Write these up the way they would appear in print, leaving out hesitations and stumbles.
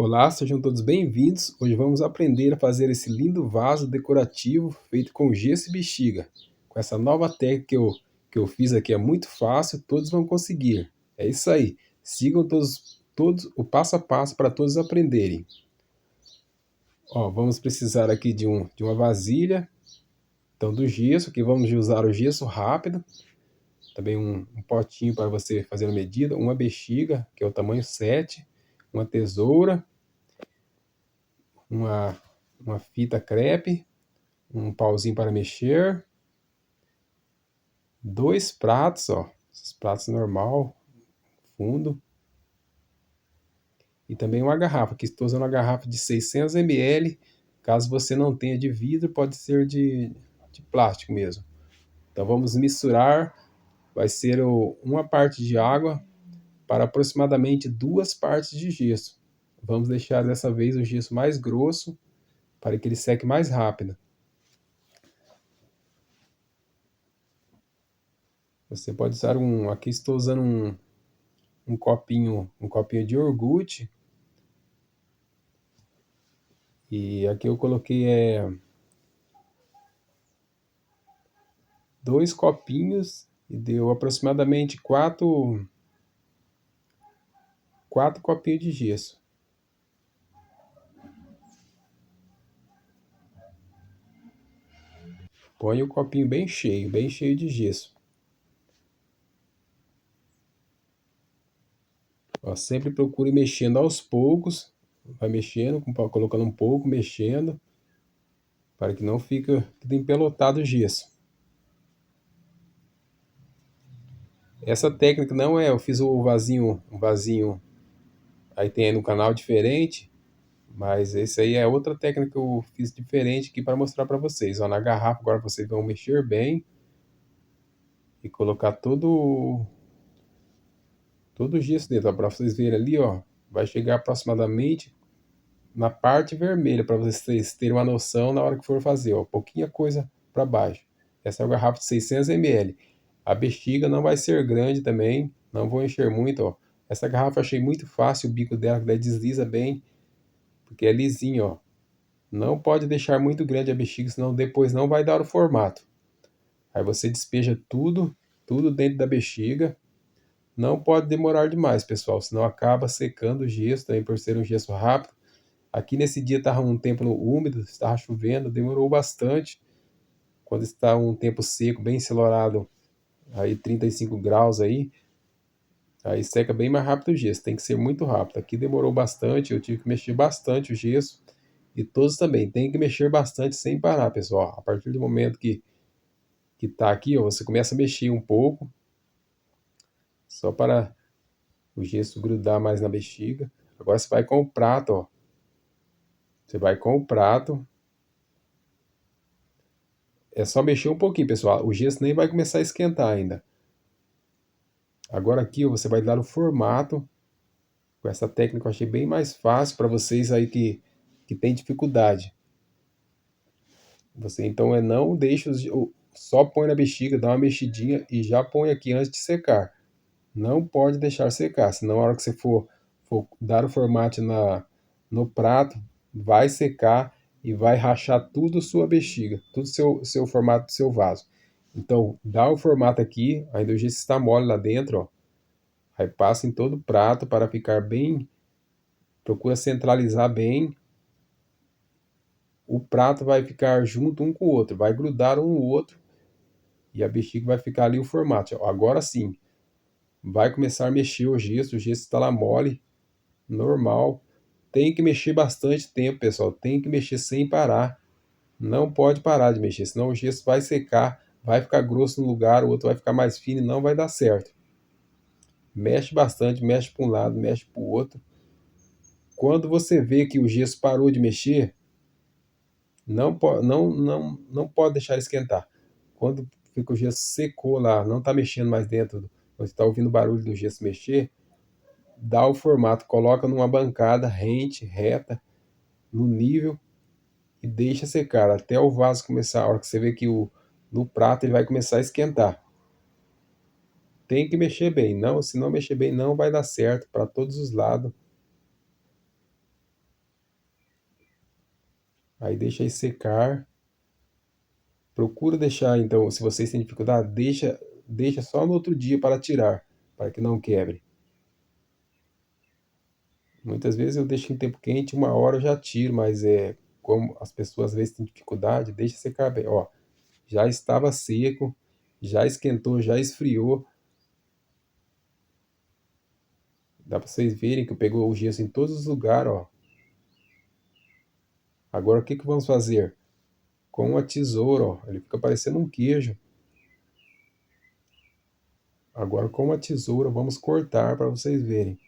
Olá, sejam todos bem-vindos. Hoje vamos aprender a fazer esse lindo vaso decorativo feito com gesso e bexiga. Com essa nova técnica que eu fiz aqui é muito fácil, todos vão conseguir. É isso aí. Sigam todos o passo a passo para todos aprenderem. Ó, vamos precisar aqui de uma vasilha, então do gesso, que vamos usar o gesso rápido. Também um potinho para você fazer a medida, uma bexiga, que é o tamanho 7, uma tesoura, uma, uma fita crepe, um pauzinho para mexer, dois pratos, ó, esses pratos normal, fundo, e também uma garrafa, que estou usando uma garrafa de 600 ml, caso você não tenha de vidro, pode ser de plástico mesmo. Então vamos misturar, vai ser uma parte de água para aproximadamente duas partes de gesso. Vamos deixar dessa vez o gesso mais grosso, para que ele seque mais rápido. Você pode usar aqui estou usando um copinho de iogurte. E aqui eu coloquei dois copinhos e deu aproximadamente quatro copinhos de gesso. Põe o copinho bem cheio de gesso. Ó, sempre procure mexendo aos poucos, vai mexendo, colocando um pouco, mexendo, para que não fique tudo empelotado o gesso. Essa técnica não é, eu fiz um vasinho, aí tem aí no canal diferente, mas esse aí é outra técnica que eu fiz diferente aqui para mostrar para vocês. Ó, na garrafa agora vocês vão mexer bem e colocar todo o gesso dentro, para vocês verem ali, ó, vai chegar aproximadamente na parte vermelha, para vocês terem uma noção na hora que for fazer, ó, pouquinha coisa para baixo. Essa é a garrafa de 600 ml. A bexiga não vai ser grande também, não vou encher muito, ó. Essa garrafa eu achei muito fácil, o bico dela, que daí desliza bem, porque é lisinho, ó. Não pode deixar muito grande a bexiga, senão depois não vai dar o formato. Aí você despeja tudo dentro da bexiga. Não pode demorar demais, pessoal, senão acaba secando o gesso, também por ser um gesso rápido. Aqui nesse dia estava um tempo úmido, estava chovendo, demorou bastante. Quando está um tempo seco, bem ensolarado, aí 35 graus aí seca bem mais rápido o gesso, tem que ser muito rápido. Aqui demorou bastante, eu tive que mexer bastante o gesso, e todos também, tem que mexer bastante sem parar, pessoal. A partir do momento que tá aqui, ó, você começa a mexer um pouco, só para o gesso grudar mais na bexiga. Agora você vai com o prato, ó. Você vai com o prato. É só mexer um pouquinho, pessoal. O gesso nem vai começar a esquentar ainda. Agora aqui, ó, você vai dar o formato. Com essa técnica eu achei bem mais fácil para vocês aí que tem dificuldade. Você então não deixa só põe na bexiga, dá uma mexidinha e já põe aqui antes de secar. Não pode deixar secar, senão na hora que você for dar o formato no prato, vai secar e vai rachar tudo sua bexiga, tudo seu formato do seu vaso. Então, dá o formato aqui, ainda o gesso está mole lá dentro, ó. Aí passa em todo o prato para ficar bem, procura centralizar bem. O prato vai ficar junto um com o outro, vai grudar um no outro e a bexiga vai ficar ali o formato. Ó, agora sim, vai começar a mexer o gesso está lá mole, normal. Tem que mexer bastante tempo, pessoal. Tem que mexer sem parar. Não pode parar de mexer, senão o gesso vai secar, vai ficar grosso no lugar, o outro vai ficar mais fino e não vai dar certo. Mexe bastante, mexe para um lado, mexe para o outro. Quando você vê que o gesso parou de mexer, não pode deixar esquentar. Quando fica o gesso secou lá, não está mexendo mais dentro, você está ouvindo o barulho do gesso mexer, dá o formato, coloca numa bancada rente, reta, no nível e deixa secar até o vaso começar. A hora que você vê que no prato ele vai começar a esquentar. Tem que mexer bem, não, se não mexer bem não vai dar certo para todos os lados. Aí deixa aí secar. Procura deixar, então, se vocês têm dificuldade, deixa só no outro dia para tirar, para que não quebre. Muitas vezes eu deixo em tempo quente, 1 hora eu já tiro, mas como as pessoas às vezes têm dificuldade, deixa secar bem. Ó, já estava seco, já esquentou, já esfriou. Dá para vocês verem que eu pegou o gesso em todos os lugares, ó. Agora o que que vamos fazer? Com a tesoura, ó, ele fica parecendo um queijo. Agora com a tesoura vamos cortar para vocês verem.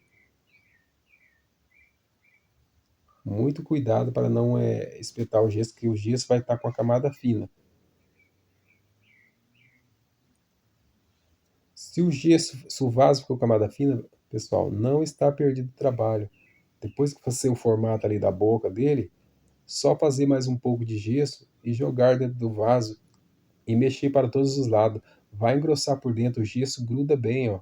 Muito cuidado para não espetar o gesso, que o gesso vai estar com a camada fina. Se o vaso ficou camada fina, pessoal, não está perdido o trabalho. Depois que você o formata ali da boca dele, só fazer mais um pouco de gesso e jogar dentro do vaso e mexer para todos os lados. Vai engrossar por dentro, o gesso gruda bem, ó.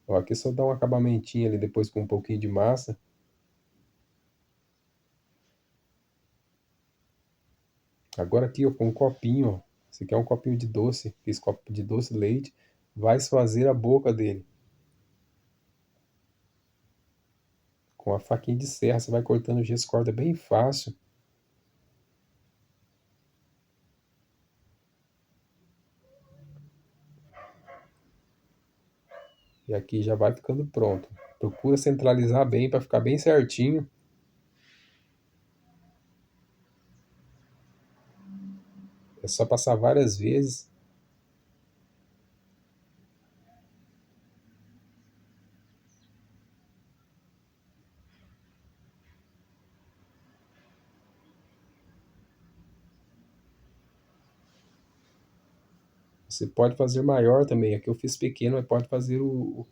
Ó, aqui só dá um acabamentinho ali depois com um pouquinho de massa. Agora aqui, ó, com um copinho, ó. Esse aqui é um copinho de doce, esse copo de doce de leite. Vai esfazer a boca dele. Com a faquinha de serra, você vai cortando o gesso, corta bem fácil. E aqui já vai ficando pronto. Procura centralizar bem para ficar bem certinho. É só passar várias vezes. Você pode fazer maior também. Aqui eu fiz pequeno, mas pode fazer o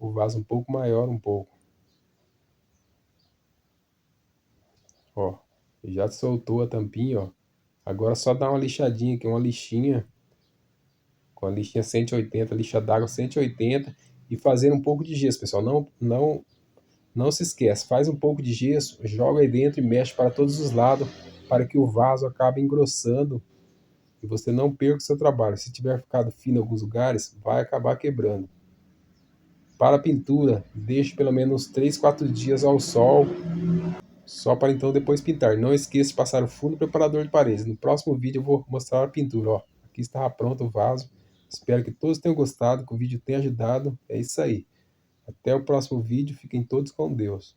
vaso um pouco maior um pouco. Ó, já soltou a tampinha, ó. Agora é só dar uma lixadinha aqui, uma lixinha, com a lixinha 180, lixa d'água 180 e fazer um pouco de gesso, pessoal. Não se esquece, faz um pouco de gesso, joga aí dentro e mexe para todos os lados, para que o vaso acabe engrossando e você não perca o seu trabalho. Se tiver ficado fino em alguns lugares, vai acabar quebrando. Para a pintura, deixe pelo menos 3, 4 dias ao sol, só para então depois pintar. Não esqueça de passar o fundo preparador de paredes. No próximo vídeo eu vou mostrar a pintura. Ó, aqui está pronto o vaso. Espero que todos tenham gostado, que o vídeo tenha ajudado. É isso aí. Até o próximo vídeo. Fiquem todos com Deus.